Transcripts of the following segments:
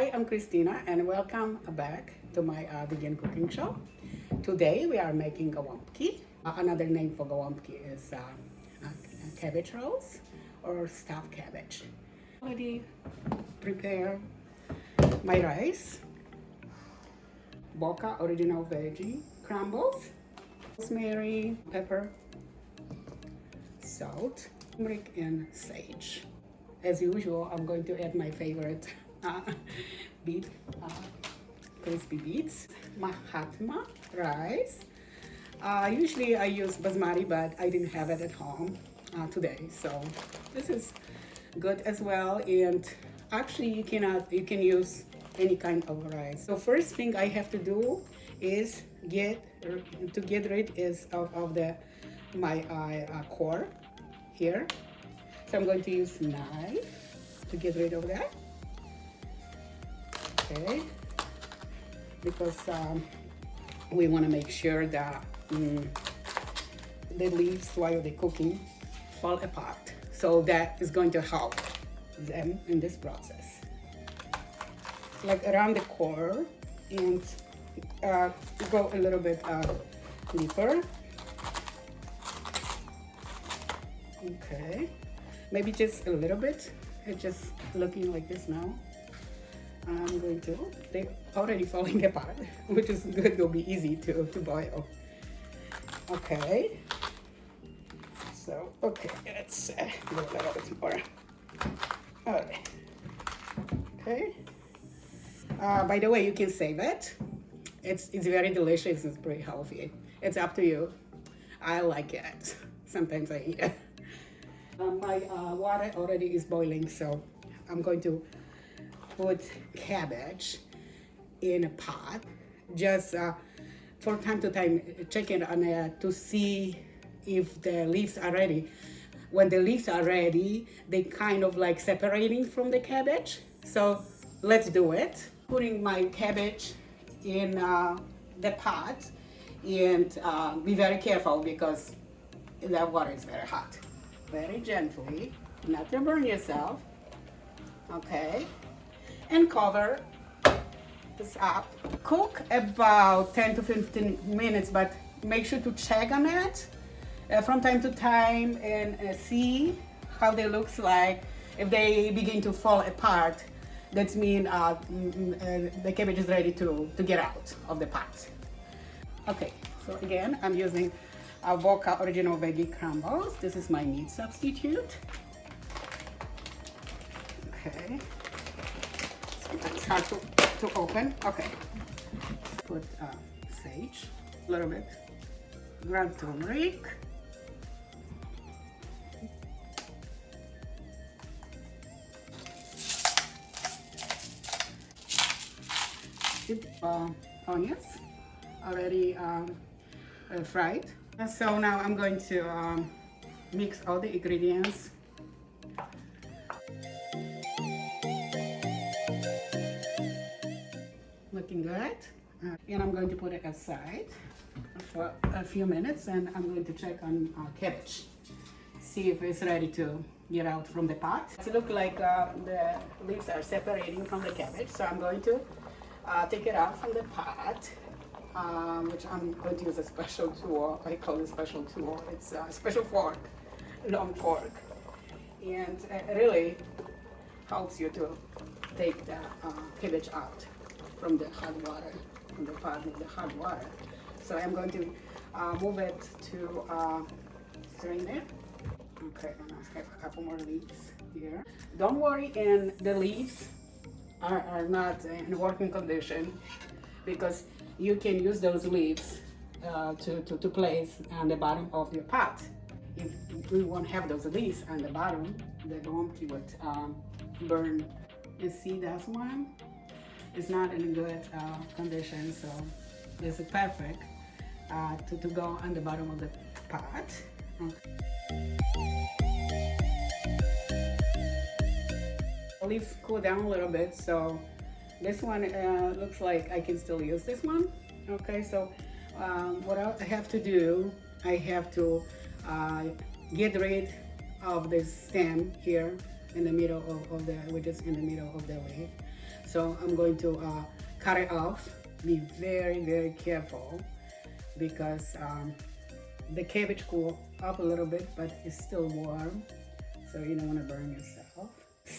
Hi, I'm Christina and welcome back to my vegan cooking show. Today we are making Golabki. Another name for Golabki is cabbage rolls or stuffed cabbage. Already prepare my rice, Boca original veggie crumbles, rosemary, pepper, salt, turmeric, and sage. As usual, I'm going to add my favorite beet, crispy beets, mahatma rice. Usually I use basmati, but I didn't have it at home today, so this is good as well. And actually, you can use any kind of rice. So first thing I have to do is get rid of my core here. So I'm going to use knife to get rid of that. Okay, because we want to make sure that the leaves while they're cooking fall apart. So that is going to help them in this process. Like around the core and go a little bit deeper. Okay, maybe just a little bit. It's just looking like this now. I'm going to, they're already falling apart, which is good, they'll be easy to boil. Okay, so, okay, let's go a little bit more. Okay, okay. By the way, you can save it. It's very delicious, it's pretty healthy. It's up to you. I like it. Sometimes I eat it. My water already is boiling, so I'm going to put cabbage in a pot. Just for time to time, check it on it to see if the leaves are ready. When the leaves are ready, they kind of like separating from the cabbage. So let's do it. Putting my cabbage in the pot, and be very careful because the water is very hot. Very gently, not to burn yourself. Okay, and cover this up. Cook about 10 to 15 minutes, but make sure to check on it from time to time and see how they looks like. If they begin to fall apart, that means the cabbage is ready to get out of the pot. Okay, so again, I'm using Boca original veggie crumbles. This is my meat substitute. Okay, it's hard to open. Okay, put sage, a little bit, ground turmeric, onions, already fried. So now I'm going to mix all the ingredients. Looking good. And I'm going to put it aside for a few minutes, and I'm going to check on cabbage. See if it's ready to get out from the pot. It looks like the leaves are separating from the cabbage, so I'm going to take it out from the pot. Which I'm going to use a special tool. I call it a special tool. It's a special fork, long fork, and it really helps you to take the cabbage out from the hot water, from the pot with the hot water. So I'm going to move it to strain it. Okay, and I have a couple more leaves here. Don't worry, and the leaves are not in working condition, because you can use those leaves to place on the bottom of your pot. If we won't have those leaves on the bottom, the golabki would burn. You see that one? It's not in good condition, so this is perfect to go on the bottom of the pot. Okay. Leaves cool down a little bit, so this one looks like I can still use this one. Okay, so what I have to do, I have to get rid of the stem here in the middle of the, which is in the middle of the leaf. So I'm going to cut it off. Be very, very careful because the cabbage cool up a little bit, but it's still warm, so you don't want to burn yourself.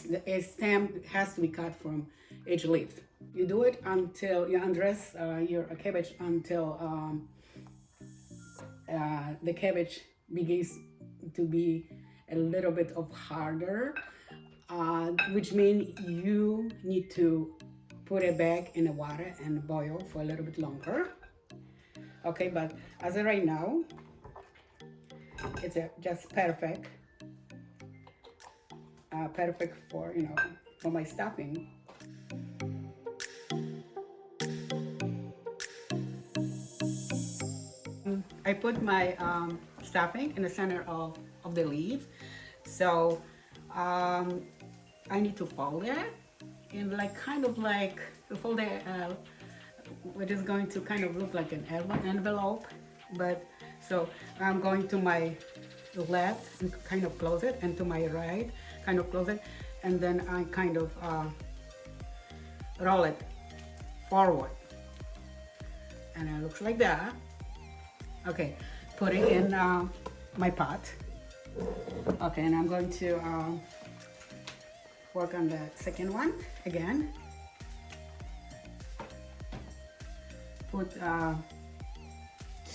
The stem has to be cut from each leaf. You do it until you undress your cabbage until the cabbage begins to be a little bit of harder, which means you need to put it back in the water and boil for a little bit longer. Okay, but as of right now, it's just perfect. Perfect for, you know, for my stuffing. I put my stuffing in the center of the leaf, so I need to fold it and kind of fold it, which is going to kind of look like an envelope. But so I'm going to my left and kind of close it, and to my right kind of close it, and then I kind of roll it forward, and it looks like that. Okay, put it in my pot. Okay, and I'm going to work on the second one again. Put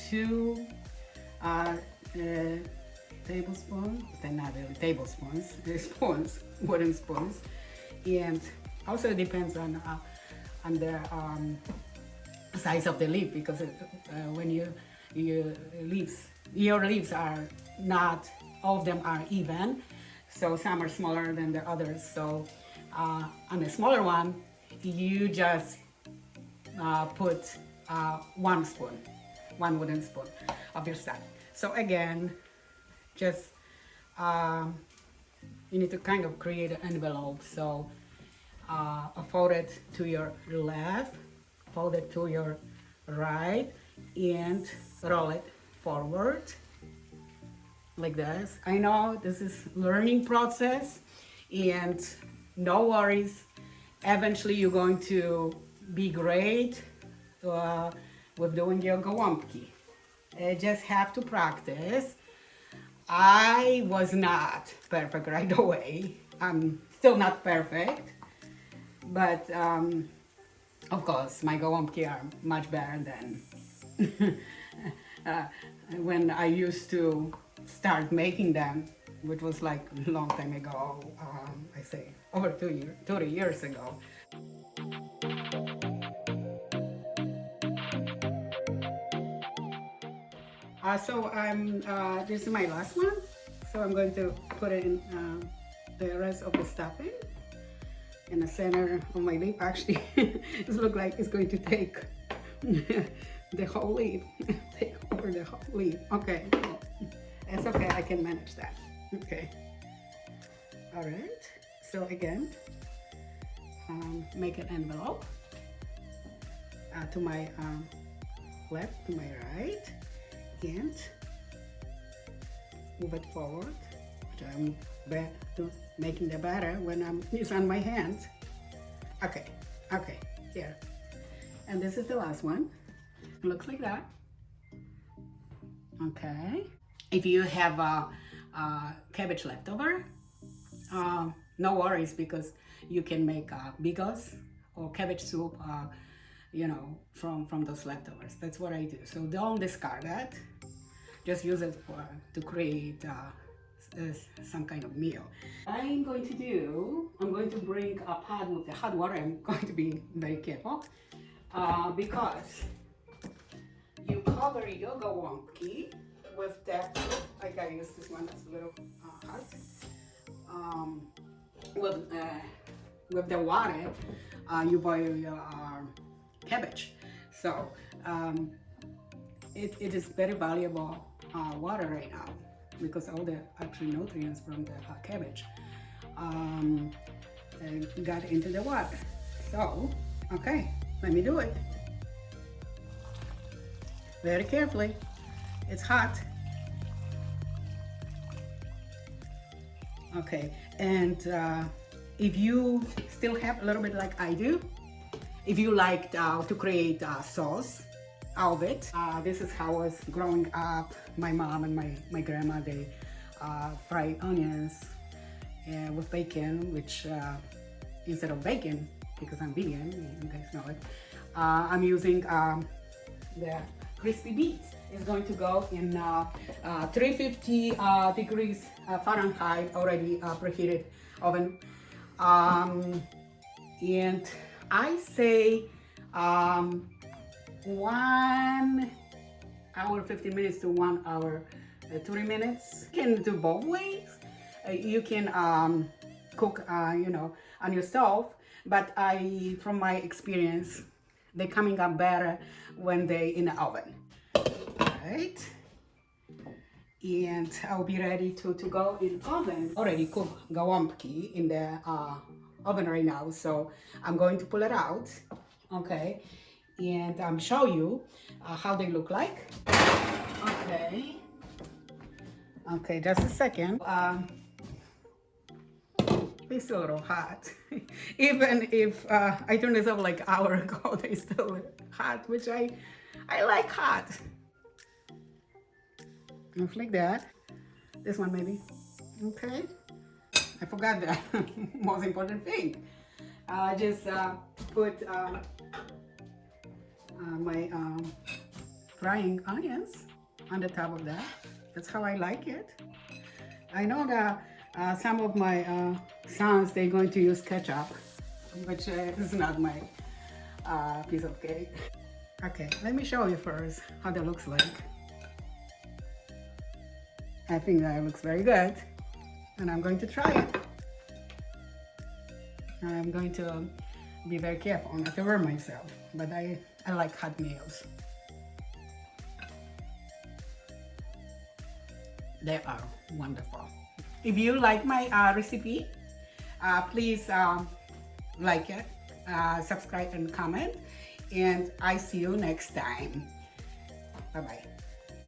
2 tablespoons, they're not really tablespoons, they're spoons, wooden spoons, and also it depends on the size of the leaf, because when your leaves are not all of them are even, so some are smaller than the others. So on the smaller one, you just put 1 spoon, 1 wooden spoon of your stuff. So again, just you need to kind of create an envelope. So fold it to your left, fold it to your right, and roll it forward like this. I know this is learning process, and no worries, eventually you're going to be great with doing your Golabki. You just have to practice. I was not perfect right away. I'm still not perfect, but of course my Golabki are much better than when I used to start making them, which was like a long time ago. I say over 30 years ago. So this is my last one. So I'm going to put it in the rest of the stuffing in the center of my leaf. Actually, it looks like it's going to take the whole leaf, take over the whole leaf. Okay, well, it's okay, I can manage that. Okay, all right. So again, make an envelope to my left, to my right, and move it forward. I'm back to making the batter when it's on my hand. Okay, okay, here. And this is the last one. It looks like that. Okay. If you have cabbage leftover, no worries, because you can make bigos or cabbage soup, you know, from those leftovers. That's what I do. So don't discard that. Just use it to create some kind of meal. I'm going to bring a pot with the hot water. I'm going to be very careful because you cover your Golabki with that. I gotta use this one that's a little hot. With the water, you boil your cabbage. So it is very valuable water right now, because all the actual nutrients from the cabbage got into the water. So, okay, let me do it. Very carefully. It's hot. Okay, and if you still have a little bit like I do, if you like to create sauce out of it, this is how I was growing up. My mom and my grandma, they fry onions with bacon, which instead of bacon, because I'm vegan, you guys know it, I'm using the crispy beets. It's going to go in 350 degrees Fahrenheit, already preheated oven. And I say 1 hour 15 minutes to 1 hour 30 minutes. You can do both ways. You can cook you know, on your stove, but from my experience, they're coming up better when they're in the oven. Right, and I'll be ready to go in oven. Already cooked Golabki in the oven right now, so I'm going to pull it out, okay, and show you how they look like. Okay, just a second. It's a little hot. Even if I turned this up like an hour ago, they still hot, which I like hot. Just like that. This one maybe. Okay. I forgot the most important thing. Just put my frying onions on the top of that. That's how I like it. I know that some of my sons, they're going to use ketchup, which is not my piece of cake. Okay, let me show you first how that looks like. I think that looks very good, and I'm going to try it. I'm going to be very careful not to burn myself, but I like hot meals. They are wonderful. If you like my recipe, please like it, subscribe and comment, and I see you next time. Bye-bye.